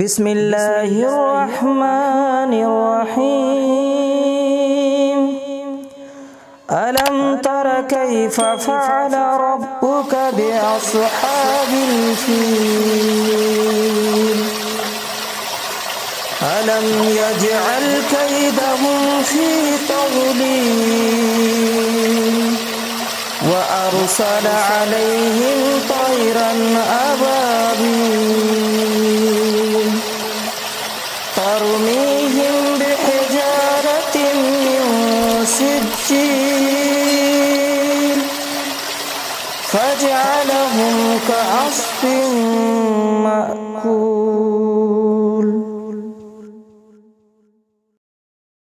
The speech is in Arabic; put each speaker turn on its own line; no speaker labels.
بسم الله الرحمن الرحيم ألم تر كيف فعل ربك بأصحاب الفيل ألم يجعل كيدهم في تضليل وأرسل عليهم طيرا أبابيل ترميهم بحجارة من سجيل فجعلهم كعصف